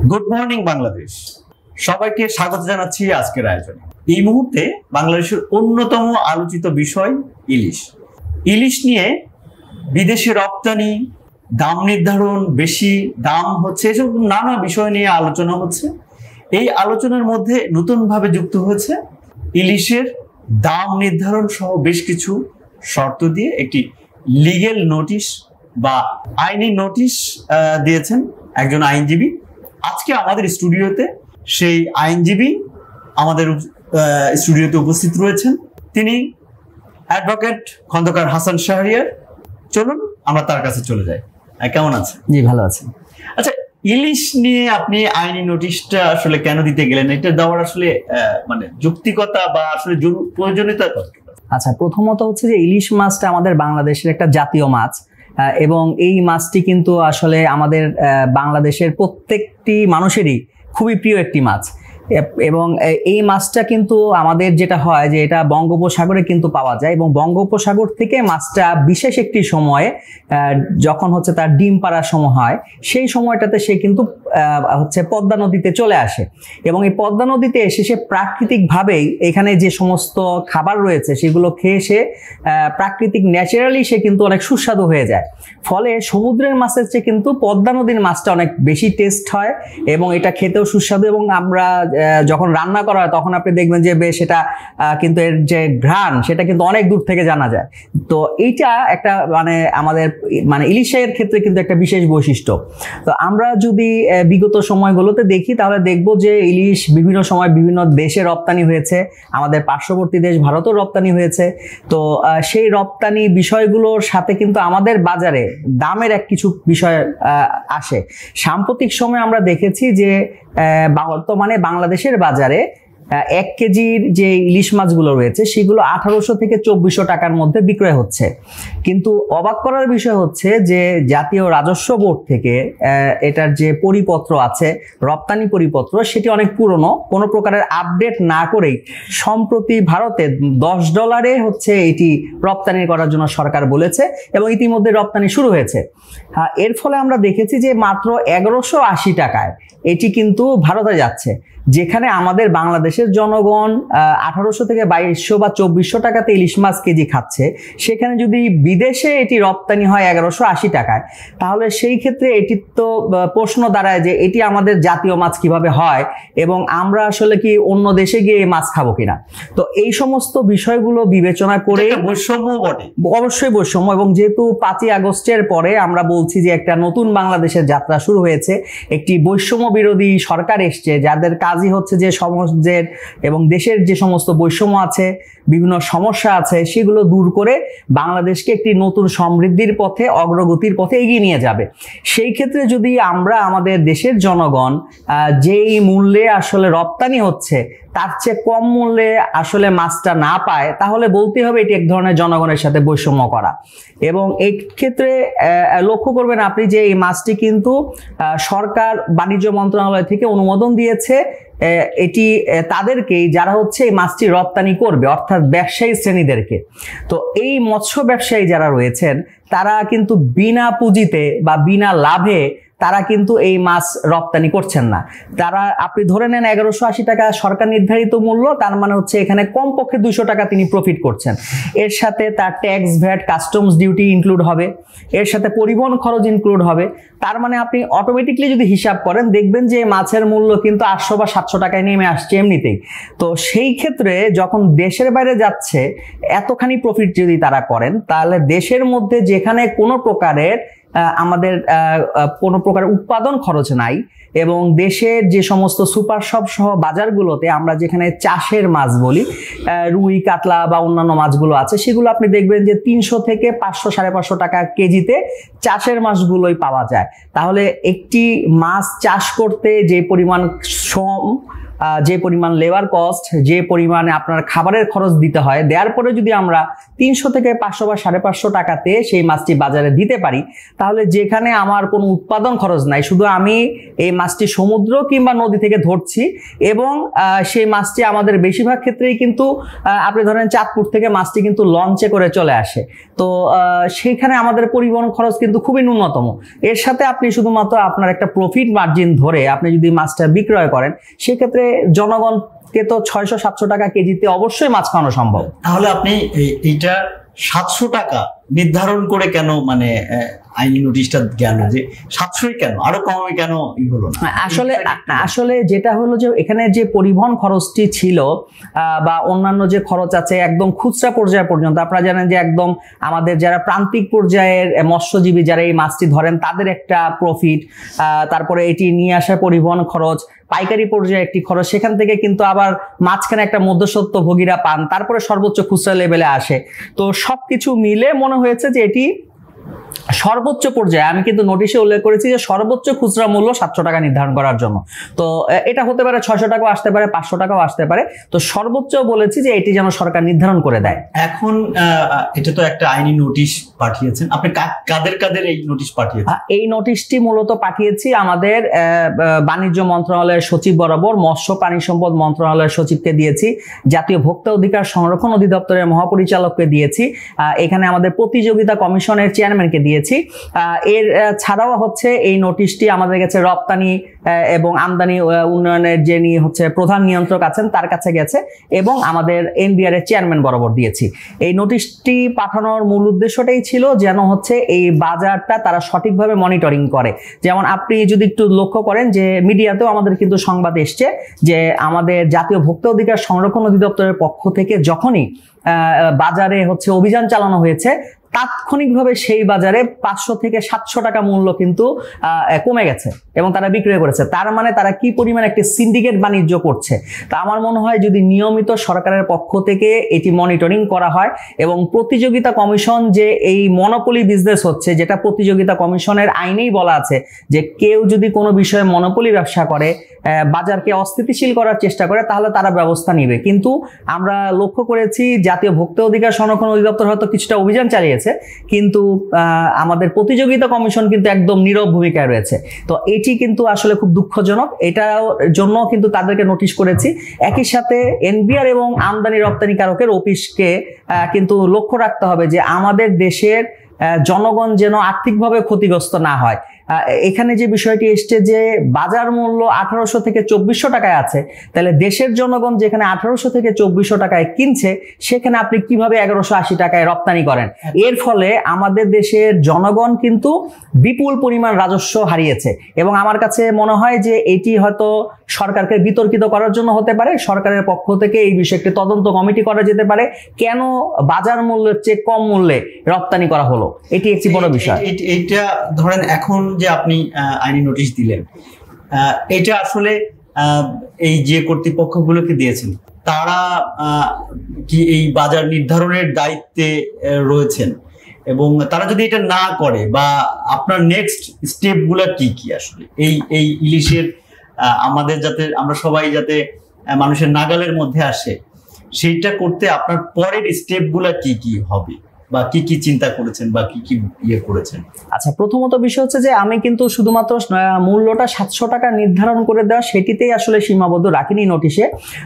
Good morning Bangladesh, সবাইকে স্বাগত জানাচ্ছি আজকের আয়োজনে। এই মুহূর্তে বাংলাদেশের অন্যতম আলোচিত বিষয় ইলিশ। ইলিশ নিয়ে বিদেশে রপ্তানি, দাম নির্ধারণ, বেশি দাম হচ্ছে, এসব নানা বিষয় নিয়ে আলোচনা হচ্ছে। এই আলোচনার মধ্যে নতুনভাবে যুক্ত হয়েছে ইলিশের দাম নির্ধারণ সহ বেশ কিছু শর্ত দিয়ে একটি লিগেল নোটিশ বা আইনি নোটিশ দিয়েছেন একজন আইনজীবী। আজকে আমাদের স্টুডিওতে সেই আইনজীবী আমাদের স্টুডিওতে উপস্থিত রয়েছেন। তিনি অ্যাডভোকেট খন্দকার হাসান শাহরিয়ার। চলুন আমরা তার কাছে চলে যাই। কেমন আছেন? জি, ভালো আছি। আচ্ছা, ইলিশ নিয়ে আপনি আইনি নোটিশটা আসলে কেন দিতে গেলেন? এটা দেওয়ার আসলে মানে যৌক্তিকতা বা আসলে প্রয়োজনীয়তা কত? আচ্ছা, প্রথমত হচ্ছে যে ইলিশ মাছটা আমাদের বাংলাদেশের একটা জাতীয় মাছ এবং এই মাছটি কিন্তু আসলে আমাদের বাংলাদেশের প্রত্যেকটি মানুষেরই খুবই প্রিয় একটি মাছ। এবং এই মাছটা কিন্তু আমাদের যেটা হয় যে এটা বঙ্গোপসাগরে কিন্তু পাওয়া যায় এবং বঙ্গোপসাগর থেকে মাছটা বিশেষ একটি সময়ে যখন হচ্ছে তার ডিম পাড়ার সময় হয়, সেই সময়টাতে সে কিন্তু হচ্ছে পদ্মা নদীতে চলে আসে এবং এই পদ্মা নদীতে এসে সে প্রাকৃতিকভাবেই এখানে যে সমস্ত খাবার রয়েছে সেগুলো খেয়ে সে প্রাকৃতিক ন্যাচারালি সে কিন্তু অনেক সুস্বাদু হয়ে যায়। ফলে সমুদ্রের মাছের চেয়ে কিন্তু পদ্মা নদীর মাছটা অনেক বেশি টেস্ট হয় এবং এটা খেতেও সুস্বাদু। এবং আমরা যখন রান্না করা হয় তখন আপনি দেখবেন যে বেশ এটা কিন্তু এর যে ঘ্রাণ সেটা কিন্তু অনেক দূর থেকে জানা যায়। তো এইটা একটা মানে আমাদের মানে ইলিশের ক্ষেত্রে কিন্তু একটা বিশেষ বৈশিষ্ট্য। তো আমরা যদি বিগত সময়গুলোতে দেখি তাহলে দেখব যে ইলিশ বিভিন্ন সময় বিভিন্ন দেশে রপ্তানি হয়েছে, আমাদের পার্শ্ববর্তী দেশ ভারতেও রপ্তানি হয়েছে। তো সেই রপ্তানি বিষয়গুলোর সাথে কিন্তু আমাদের বাজারে দামের এক কিছু বিষয় আসে। সাম্প্রতিক সময়ে আমরা দেখেছি যে বর্তমানে বাংলাদেশের বাজারে 1 কেজির যে ইলিশ মাছগুলো রয়েছে সেগুলো 1800 থেকে 2400 টাকার মধ্যে বিক্রয় হচ্ছে। কিন্তু অবাক করার বিষয় হচ্ছে যে জাতীয় রাজস্ব বোর্ড থেকে এটার যে পরিপত্র আছে, রপ্তানি পরিপত্র, সেটি অনেক পুরনো, কোনো প্রকারের আপডেট না করেই সম্প্রতি ভারতে $10 হচ্ছে এটি রপ্তানি করার জন্য সরকার বলেছে এবং ইতিমধ্যে রপ্তানি শুরু হয়েছে। এর ফলে আমরা দেখেছি যে মাত্র 1180 টাকায় এটি কিন্তু ভারতে যাচ্ছে, যেখানে আমাদের বাংলাদেশের জনগণ 1800 থেকে 2200 বা 2400 টাকাতে ইলিশ মাছ কেজি খাচ্ছে, সেখানে যদি বিদেশে এটি রপ্তানি হয় 1180 টাকায়, তাহলে সেই ক্ষেত্রে এটি তো প্রশ্ন দাঁড়ায় যে এটি আমাদের জাতীয় মাছ কিভাবে হয় এবং আমরা আসলে কি অন্য দেশে গিয়ে মাছ খাবো কিনা। তো এই সমস্ত বিষয়গুলো বিবেচনা করে বৈষম্য বটে, অবশ্যই বৈষম্য। এবং যেহেতু 5ই আগস্টের পরে আমরা বলছি যে একটা নতুন বাংলাদেশের যাত্রা শুরু হয়েছে, একটি বৈষম্য বিরোধী সরকার এসছে যাদের কাজই হচ্ছে যে সমাজের এবং দেশের যে সমস্ত বৈষম্য আছে, বিভিন্ন সমস্যা আছে, সেগুলো দূর করে বাংলাদেশকে একটি নতুন সমৃদ্ধির পথে, অগ্রগতির পথে এগিয়ে নিয়ে যাবে। সেই ক্ষেত্রে যদি আমরা আমাদের দেশের জনগণ যেই মূল্যে আসলে রপ্তানি হচ্ছে তার চেয়ে কম মূল্যে আসলে মাছটা না পায়, তাহলে বলতে হবে এটি এক ধরনের জনগণের সাথে বৈষম্য করা। এবং এই ক্ষেত্রে লক্ষ্য করবেন আপনি যে এই মাছটি কিন্তু সরকার বাণিজ্য মন্ত্রণালয় থেকে অনুমোদন দিয়েছে এটি তাদেরকেই যারা হচ্ছে এই মাছটি রপ্তানি করবে, অর্থাৎ ব্যবসায়ী শ্রেণীদেরকে। তো এই মৎস্য ব্যবসায়ী যারা রয়েছেন তারা কিন্তু বিনা পুঁজিতে বা বিনা লাভে তারা কিন্তু এই মাছ রপ্তানি করছেন না। তারা আপনি ধরে নেন 1180 টাকা সরকার নির্ধারিত মূল্য, তার মানে হচ্ছে এখানে কমপক্ষে 200 টাকা তিনি প্রফিট করছেন। এর সাথে তার tax, VAT, customs duty include হবে, এর সাথে পরিবহন খরচ ইনক্লুড হবে। তার মানে আপনি অটোমেটিকলি যদি হিসাব করেন দেখবেন যে মাছের মূল্য কিন্তু 800 বা 700 টাকায় নেমে আসছে এমনিতেই। তো সেই ক্ষেত্রে যখন দেশের বাইরে যাচ্ছে এতখানি প্রফিট যদি তারা করেন, তাহলে দেশের মধ্যে যেখানে কোনো প্রকারের আমাদের কোনো প্রকার উৎপাদন খরচ নাই এবং দেশের যে সমস্ত সুপার শপ সহ বাজারগুলোতে আমরা যেখানে চাষের মাছ বলি, রুই, কাতলা বা অন্যান্য মাছগুলো আছে, সেগুলো আপনি দেখবেন যে 300 থেকে 500, 550 টাকা কেজিতে চাষের মাছগুলোই পাওয়া যায়। তাহলে একটি মাছ চাষ করতে যে পরিমাণ শ্রম যে পরিমাণ লেবার কস্ট, যে পরিমাণে আপনার খাবারের খরচ দিতে হয়, দেওয়ার পরে যদি আমরা 300 থেকে 500 বা 550 টাকাতে সেই মাছটি বাজারে দিতে পারি, তাহলে যেখানে আমার কোনো উৎপাদন খরচ নাই, শুধু আমি এই মাছটি সমুদ্র কিংবা নদী থেকে ধরছি এবং সেই মাছটি আমাদের বেশিরভাগ ক্ষেত্রেই কিন্তু আপনি ধরেন চাঁদপুর থেকে মাছটি কিন্তু লঞ্চে করে চলে আসে, তো সেইখানে আমাদের পরিবহন খরচ কিন্তু খুবই ন্যূনতম। এর সাথে আপনি শুধুমাত্র আপনার একটা প্রফিট মার্জিন ধরে আপনি যদি মাছটা বিক্রয় করেন, সেক্ষেত্রে জনগণকে তো 600-700 টাকা কেজিতে অবশ্যই মাছ খাওয়ানো সম্ভব। তাহলে আপনি এইটা 700 টাকা নির্ধারণ করে কেন মানে আইনি নোটিশটা গেল যে 700 কেন, আরো কমে কেন হলো না? আসলে যেটা হলো যে এখানে যে পরিবহন খরচটি ছিল বা অন্যান্য যে খরচ আছে একদম খুচরা পর্যায় পর্যন্ত, আপনারা জানেন যে একদম আমাদের যারা প্রান্তিক পর্যায়ের মৎস্যজীবী যারা এই মাছটি ধরেন তাদের একটা প্রফিট, তারপরে এটি নিয়ে আসা পরিবহন খরচ, পাইকারি পর্যায়ে একটি খরচ, সেখান থেকে কিন্তু আবার মাঝখানে একটা মধ্যস্বত্বভোগীরা পান, তারপরে সর্বোচ্চ খুচরা লেভেলে আসে। তো সবকিছু মিলে মনে হয়েছে যে এটি সর্বোচ্চ পর্যায়ে, আমি কিন্তু নোটিশে উল্লেখ করেছি যে সর্বোচ্চ খুচরা মূল্য 700 টাকা নির্ধারণ করার জন্য। তো এটা হতে পারে 600 টাকাও আসতে পারে, 500 টাকাও আসতে পারে, তো সর্বোচ্চ বলেছি যে এটি যেন সরকার নির্ধারণ করে দেয়। এখন এটা তো একটা আইনি নোটিশ পাঠিয়েছেন, আপনি কাদের কাদের এই নোটিশ পাঠিয়েছেন? এই নোটিশটি মূলত পাঠিয়েছি আমাদের বাণিজ্য মন্ত্রণালয়ের সচিব বরাবর, মৎস্য প্রাণী সম্পদ মন্ত্রণালয়ের সচিবকে দিয়েছি, জাতীয় ভোক্তা অধিকার সংরক্ষণ অধিদপ্তরের মহাপরিচালককে দিয়েছি, এখানে আমাদের প্রতিযোগিতা কমিশনের চেয়ারম্যানকে দিয়েছি। এর ছাড়াও হচ্ছে এই নোটিশটি আমাদের কাছে রপ্তানি এবং আমদানি উন্নয়নের যিনি হচ্ছে প্রধান নিয়ন্ত্রক আছেন তার কাছে গেছে এবং আমাদের এনবিআর এর চেয়ারম্যান বরাবর দিয়েছি। এই নোটিশটি পাঠানোর মূল উদ্দেশ্যটাই ছিল যেন হচ্ছে এই বাজারটা তারা সঠিকভাবে মনিটরিং করে। যেমন আপনি যদি একটু লক্ষ্য করেন যে মিডিয়াতেও আমাদের কিন্তু সংবাদ এসছে যে আমাদের জাতীয় ভোক্তা অধিকার সংরক্ষণ অধিদপ্তরের পক্ষ থেকে যখনই বাজারে হচ্ছে অভিযান চালানো হয়েছে, তাৎক্ষণিকভাবে সেই বাজারে 500 থেকে 700 টাকা মূল্য কিন্তু কমে গেছে এবং তারা বিক্রয় করেছে। তার মানে তারা কি পরিমাণ একটি সিন্ডিকেট বাণিজ্য করছে। তা আমার মনে হয় যদি নিয়মিত সরকারের পক্ষ থেকে এটি মনিটরিং করা হয় এবং প্রতিযোগিতা কমিশন যে এই মনোপলি বিজনেস হচ্ছে, যেটা প্রতিযোগিতা কমিশনের আইনেই বলা আছে যে কেউ যদি কোনো বিষয়ে মনোপলি ব্যবসা করে, বাজারকে অস্থিতিশীল করার চেষ্টা করে, তাহলে তারা ব্যবস্থা নিবে। কিন্তু আমরা লক্ষ্য করেছি জাতীয় ভোক্তা অধিকার সংরক্ষণ অধিদপ্তর হয়তো কিছুটা অভিযান চালিয়েছে, কিন্তু আমাদের প্রতিযোগিতা কমিশন কিন্তু একদম নীরব ভূমিকায় রয়েছে। তো এটি কিন্তু আসলে খুব দুঃখজনক, এটার জন্য কিন্তু তাদেরকে নোটিশ করেছি। একই সাথে এনবিআর এবং আমদানি রপ্তানিকারকের অফিসকে কিন্তু লক্ষ্য রাখতে হবে যে আমাদের দেশের জনগণ যেন আর্থিকভাবে ক্ষতিগ্রস্ত না হয়। এখানে যে বিষয়টি এসছে যে বাজার মূল্য 1800 থেকে 2400 টাকায় আছে, তাহলে দেশের জনগণ যেখানে 1800 থেকে 2400 টাকায় কিনছে, সেখানে আপনি কিভাবে 1180 টাকায় রপ্তানি করেন? এর ফলে আমাদের দেশের জনগণ কিন্তু বিপুল পরিমাণ রাজস্ব হারিয়েছে এবং আমার কাছে মনে হয় যে এটি হয়তো সরকারকে বিতর্কিত করার জন্য হতে পারে। সরকারের পক্ষ থেকে এই বিষয়ে একটি তদন্ত কমিটি করা যেতে পারে, কেন বাজার মূল্যের চেয়ে কম মূল্যে রপ্তানি করা হলো, এটি একটি বড় বিষয়। এইটা ধরেন এখন যে আপনি আইনি নোটিশ দিলেন, এটা আসলে এই যে কর্তৃপক্ষগুলোকে দিয়েছেন তারা কি এই বাজার নির্ধারণের দায়িত্বে রয়েছেন? এবং তারা যদি এটা না করে বা আপনার নেক্সট স্টেপগুলো কি কি আসলে এই ইলিশের আমাদের যাতে আমরা সবাই যাতে মানুষের নাগালের মধ্যে আসে, সেইটা করতে আপনার পরের স্টেপগুলো কি কি হবে বা কি কি চিন্তা করেছেন বা কি কি করেছেন? আচ্ছা, প্রথমত বিষয় হচ্ছে যে আমি কিন্তু শুধুমাত্র মূল্যটা 700 টাকা নির্ধারণ করে দেওয়া সেটিতেই আসলে সীমাবদ্ধ রাখিনি।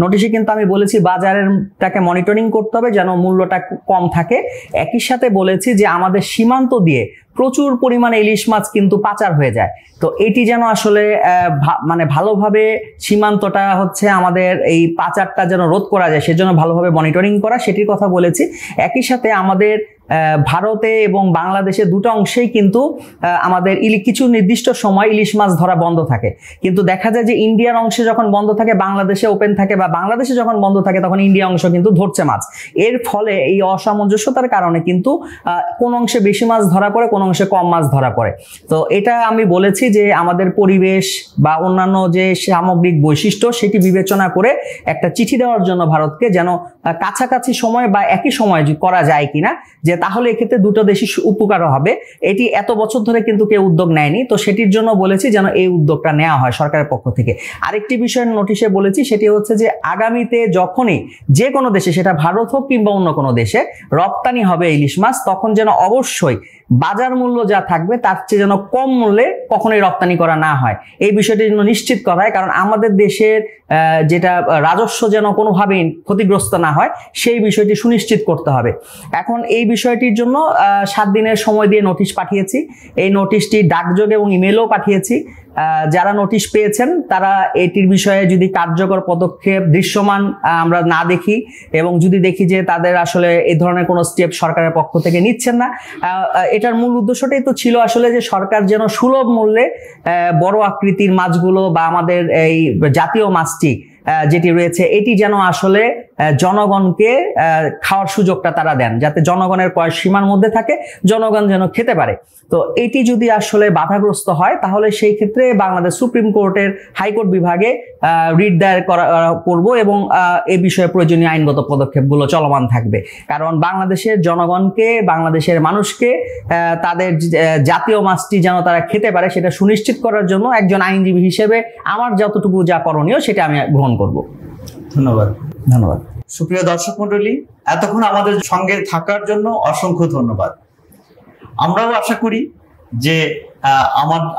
নোটিশে কিন্তু আমি বলেছি বাজারেরটাকে মনিটরিং করতে হবে যেন মূল্যটা কম থাকে। একই সাথে বলেছি যে আমাদের সীমান্ত দিয়ে প্রচুর পরিমাণে ইলিশ মাছ কিন্তু পাচার হয়ে যায়, তো এটি যেন আসলে মানে ভালোভাবে সীমান্তটা হচ্ছে আমাদের এই পাচারটা যেন রোধ করা যায়, সেজন্য ভালোভাবে মনিটরিং করা, সেটির কথা বলেছি। একই সাথে আমাদের ভারতে এবং বাংলাদেশে দুটো অংশেই কিন্তু আমাদের কিছু নির্দিষ্ট সময় ইলিশ মাছ ধরা বন্ধ থাকে, কিন্তু দেখা যায় যে ইন্ডিয়ার অংশে যখন বন্ধ থাকে বাংলাদেশে ওপেন থাকে, বা বাংলাদেশে যখন বন্ধ থাকে তখন ইন্ডিয়া অংশ কিন্তু ধরছে মাছ। এর ফলে এই অসামঞ্জস্যতার কারণে কিন্তু কোন অংশে বেশি মাছ ধরা পড়ে, কোন অংশে কম মাছ ধরা পড়ে। তো এটা আমি বলেছি যে আমাদের পরিবেশ বা অন্যান্য যে সামগ্রিক বৈশিষ্ট্য সেটি বিবেচনা করে একটা চিঠি দেওয়ার জন্য ভারতকে, যেন কাছাকাছি সময় বা একই সময় করা যায় কিনা, যে তাহলে এক্ষেত্রে দুটো দেশই উপকার হবে। এটি এত বছর ধরে কিন্তু কেউ উদ্যোগ নেয়নি, তো সেটির জন্য বলেছি যেন এই উদ্যোগটা নেওয়া হয় সরকারের পক্ষ থেকে। আরেকটি বিষয় নোটিশে বলেছি, সেটি হচ্ছে যে আগামীতে যখনই যে কোনো দেশে, সেটা ভারত হোক কিংবা অন্য কোনো দেশে রপ্তানি হবে ইলিশ মাছ, তখন যেন অবশ্যই বাজার মূল্য যা থাকবে তার চেয়ে যেন কম মূল্যে কখনোই রপ্তানি করা না হয়, এই বিষয়টি যেন নিশ্চিত করা হয়। কারণ আমাদের দেশের যেটা রাজস্ব যেন কোনোভাবেই ক্ষতিগ্রস্ত না হয়, সেই বিষয়টি সুনিশ্চিত করতে হবে। এখন এই বিষয়টির জন্য 7 দিনের সময় দিয়ে নোটিশ পাঠিয়েছি। এই নোটিশটি ডাকযোগে এবং ইমেলও পাঠিয়েছি। যারা নোটিশ পেয়েছেন তারা এটির বিষয়ে যদি কার্যকর পদক্ষেপ দৃশ্যমান আমরা না দেখি, এবং যদি দেখি যে তাদের আসলে এই ধরনের কোনো স্টেপ সরকারের পক্ষ থেকে নিচ্ছেন না, এটার মূল উদ্দেশ্যটাই তো ছিল আসলে যে সরকার যেন সুলভ মূল্যে বড় আকৃতির মাছগুলো বা আমাদের এই জাতীয় মাছটি যেটি রয়েছে এটি যেন আসলে জনগণকে খাওয়ার সুযোগটা তারা দেন, যাতে জনগণের ক্রয় সীমার মধ্যে থাকে, জনগণ যেন খেতে পারে। তো এটি যদি আসলে বাধাগ্রস্ত হয় তাহলে সেই ক্ষেত্রে বাংলাদেশ সুপ্রিম কোর্টের হাইকোর্ট বিভাগে রিট দায়ের করব এবং এই বিষয়ে প্রয়োজনীয় আইনগত পদক্ষেপগুলো চলমান থাকবে। কারণ বাংলাদেশের জনগণকে, বাংলাদেশের মানুষকে তাদের জাতীয় মাছটি যেন তারা খেতে পারে সেটা সুনিশ্চিত করার জন্য একজন আইনজীবী হিসেবে আমার যতটুকু যা করণীয় সেটা আমি গ্রহণ করব। ধন্যবাদ। ধন্যবাদ। সুপ্রিয় দর্শক মণ্ডলী, এতক্ষণ আমাদের সঙ্গে থাকার জন্য অসংখ্য ধন্যবাদ। আমরাও আশা করি যে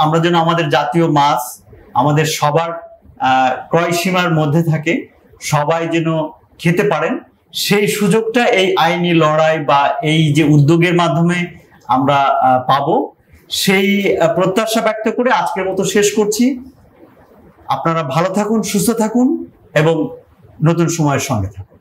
আমরা যেন আমাদের জাতীয় মাছ আমাদের সবার ক্রয় সীমার মধ্যে থাকে, সবাই যেন খেতে পারেন, সেই সুযোগটা এই আইনি লড়াই বা এই যে উদ্যোগের মাধ্যমে আমরা পাবো, সেই প্রত্যাশা ব্যক্ত করে আজকের মতো শেষ করছি। আপনারা ভালো থাকুন, সুস্থ থাকুন এবং নতুন সময়ের সঙ্গে থাকুন।